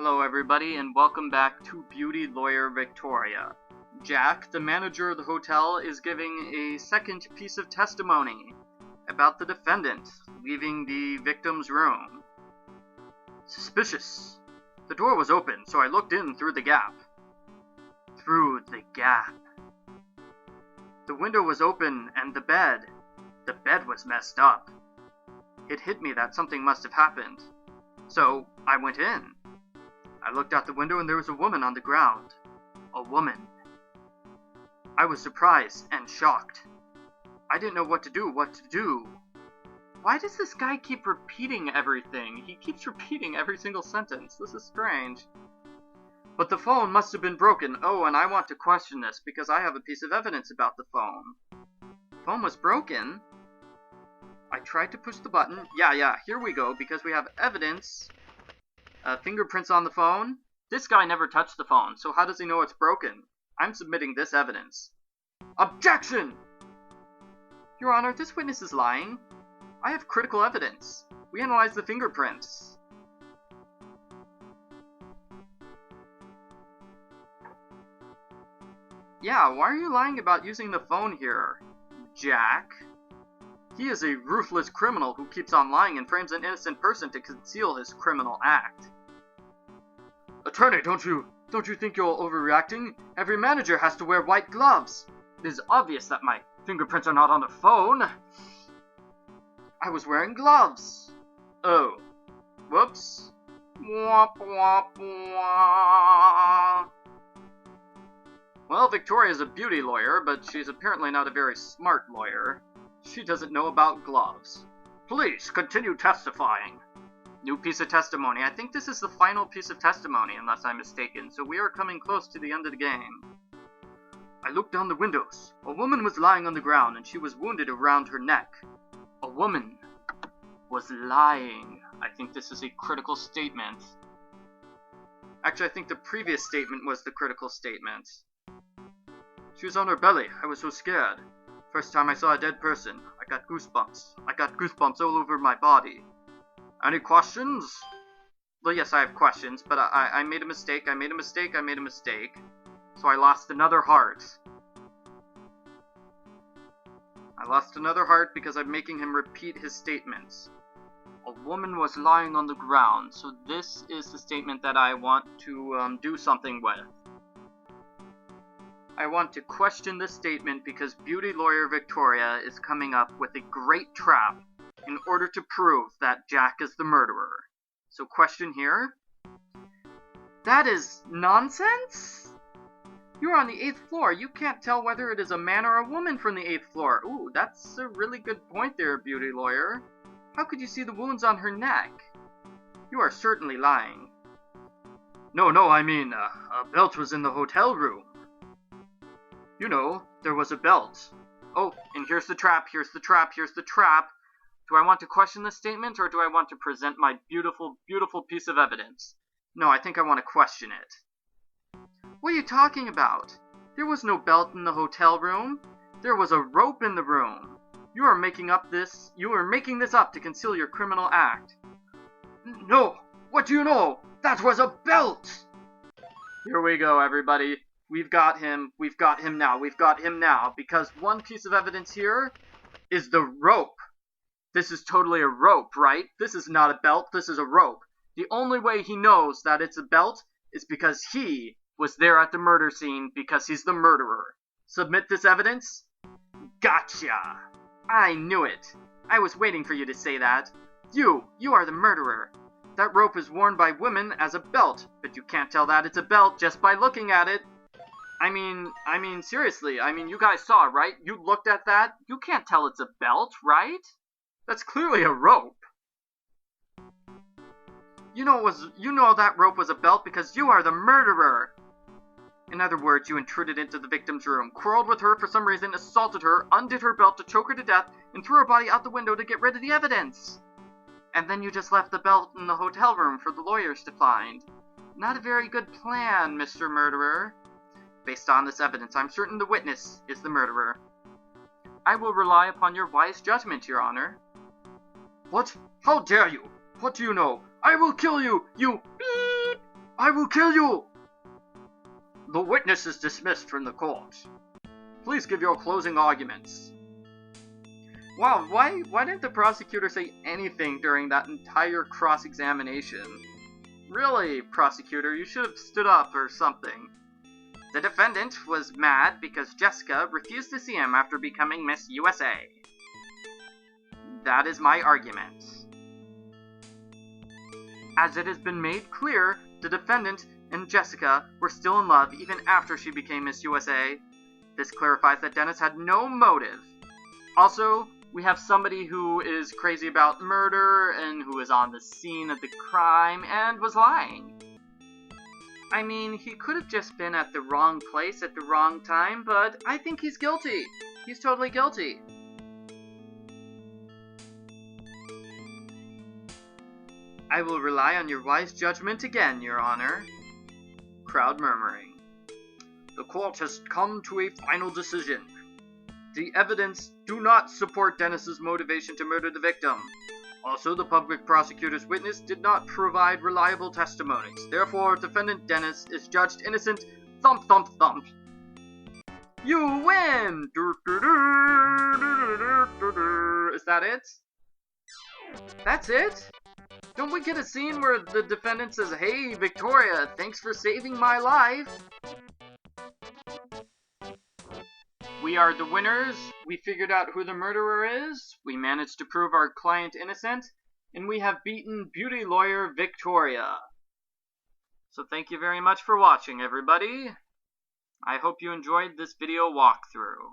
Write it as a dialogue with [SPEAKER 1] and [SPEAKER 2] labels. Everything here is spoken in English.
[SPEAKER 1] Hello everybody, and welcome back to Beauty Lawyer Victoria. Jack, the manager of the hotel, is giving a second piece of testimony about the defendant leaving the victim's room. Suspicious. The door was open, so I looked in through the gap. The window was open, and the bed was messed up. It hit me that something must have happened. So, I went in. I looked out the window and there was a woman on the ground. A woman. I was surprised and shocked. I didn't know what to do. Why does this guy keep repeating everything? He keeps repeating every single sentence. This is strange. But the phone must have been broken. Oh, and I want to question this because I have a piece of evidence about the phone. The phone was broken? I tried to push the button. Yeah, here we go, because we have evidence. Fingerprints on the phone. This guy never touched the phone, so how does he know it's broken? I'm submitting this evidence. Objection! Your Honor, this witness is lying. I have critical evidence. We analyzed the fingerprints. Yeah, why are you lying about using the phone here, Jack? He is a ruthless criminal who keeps on lying and frames an innocent person to conceal his criminal act. Attorney, don't you think you're overreacting? Every manager has to wear white gloves. It is obvious that my fingerprints are not on the phone. I was wearing gloves. Oh. Whoops. Womp womp womp. Well, Victoria's a beauty lawyer, but she's apparently not a very smart lawyer. She doesn't know about gloves. Please, continue testifying. New piece of testimony. I think this is the final piece of testimony, unless I'm mistaken, so we are coming close to the end of the game. I looked down the windows. A woman was lying on the ground, and she was wounded around her neck. A woman was lying. I think this is a critical statement. Actually, I think the previous statement was the critical statement. She was on her belly. I was so scared. First time I saw a dead person, I got goosebumps. I got goosebumps all over my body. Any questions? Well, yes, I have questions, but I made a mistake. So I lost another heart. I lost another heart because I'm making him repeat his statements. A woman was lying on the ground, so this is the statement that I want to do something with. I want to question this statement because Beauty Lawyer Victoria is coming up with a great trap in order to prove that Jack is the murderer. So question here. That is nonsense? You're on the 8th floor. You can't tell whether it is a man or a woman from the 8th floor. Ooh, that's a really good point there, Beauty Lawyer. How could you see the wounds on her neck? You are certainly lying. No, I mean, a belt was in the hotel room. You know, there was a belt. Oh, and here's the trap. Do I want to question this statement, or do I want to present my beautiful, beautiful piece of evidence? No, I think I want to question it. What are you talking about? There was no belt in the hotel room. There was a rope in the room. You are making this up to conceal your criminal act. No, what do you know? That was a belt! Here we go, everybody. We've got him now, because one piece of evidence here is the rope. This is totally a rope, right? This is not a belt, this is a rope. The only way he knows that it's a belt is because he was there at the murder scene because he's the murderer. Submit this evidence? Gotcha! I knew it. I was waiting for you to say that. You are the murderer. That rope is worn by women as a belt, but you can't tell that it's a belt just by looking at it. I mean, seriously, you guys saw, right? You looked at that, you can't tell it's a belt, right? That's clearly a rope. You know that rope was a belt because you are the murderer. In other words, you intruded into the victim's room, quarreled with her for some reason, assaulted her, undid her belt to choke her to death, and threw her body out the window to get rid of the evidence. And then you just left the belt in the hotel room for the lawyers to find. Not a very good plan, Mr. Murderer. Based on this evidence, I'm certain the witness is the murderer. I will rely upon your wise judgment, Your Honor. What? How dare you? What do you know? I will kill you, you beep! I will kill you! The witness is dismissed from the court. Please give your closing arguments. Wow, why didn't the prosecutor say anything during that entire cross-examination? Really, prosecutor, you should have stood up or something. The defendant was mad because Jessica refused to see him after becoming Miss USA. That is my argument. As it has been made clear, the defendant and Jessica were still in love even after she became Miss USA. This clarifies that Dennis had no motive. Also, we have somebody who is crazy about murder and who is on the scene of the crime and was lying. I mean, he could have just been at the wrong place at the wrong time, but I think he's guilty. He's totally guilty. I will rely on your wise judgment again, Your Honor. Crowd murmuring. The court has come to a final decision. The evidence do not support Dennis's motivation to murder the victim. Also, the public prosecutor's witness did not provide reliable testimonies. Therefore, defendant Dennis is judged innocent. Thump, thump, thump. You win! Is that it? That's it? Don't we get a scene where the defendant says, "Hey, Victoria, thanks for saving my life"? We are the winners. We figured out who the murderer is. We managed to prove our client innocent. And we have beaten beauty lawyer Victoria. So thank you very much for watching, everybody. I hope you enjoyed this video walkthrough.